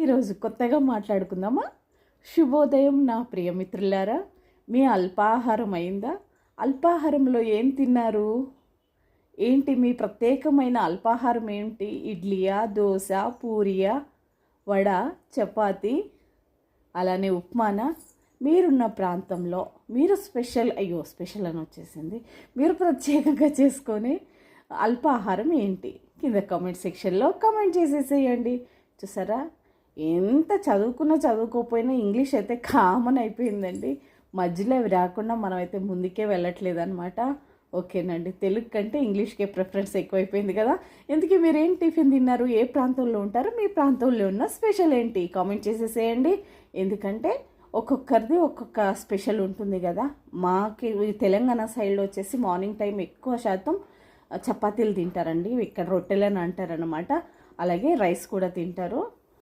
ఈరోజు కొత్తగా మాట్లాడుకుందామా? శుభోదయం నా ప్రియమిత్రులారా. మీ అల్పాహారం అయిందా? అల్పాహారంలో ఏం తిన్నారు? ఏంటి మీ ప్రత్యేకమైన అల్పాహారం ఏంటి? ఇడ్లీయా, దోశ, పూరియా, వడ, చపాతి, అలానే ఉప్మానా? మీరున్న ప్రాంతంలో మీరు స్పెషల్ అని వచ్చేసింది, మీరు ప్రత్యేకంగా చేసుకొని అల్పాహారం ఏంటి? కింద కామెంట్ సెక్షన్లో కామెంట్ చేసేసేయండి. చూసారా, ఎంత చదువుకోకపోయినా ఇంగ్లీష్ అయితే కామన్ అయిపోయిందండి. మధ్యలో అవి రాకుండా మనమైతే ముందుకే వెళ్ళట్లేదు అనమాట. ఓకేనండి, తెలుగు కంటే ఇంగ్లీష్కే ప్రిఫరెన్స్ ఎక్కువైపోయింది కదా. ఎందుకు మీరేం టిఫిన్ తిన్నారు? ఏ ప్రాంతంలో ఉంటారు? మీ ప్రాంతంలో ఉన్న స్పెషల్ ఏంటి? కామెంట్ చేసేసేయండి. ఎందుకంటే ఒక్కొక్కరిది ఒక్కొక్క స్పెషల్ ఉంటుంది కదా. మాకి తెలంగాణ సైడ్లో వచ్చేసి మార్నింగ్ టైం ఎక్కువ శాతం చపాతీలు తింటారండి. ఇక్కడ రొట్టెలని అంటారనమాట. అలాగే రైస్ కూడా తింటారు.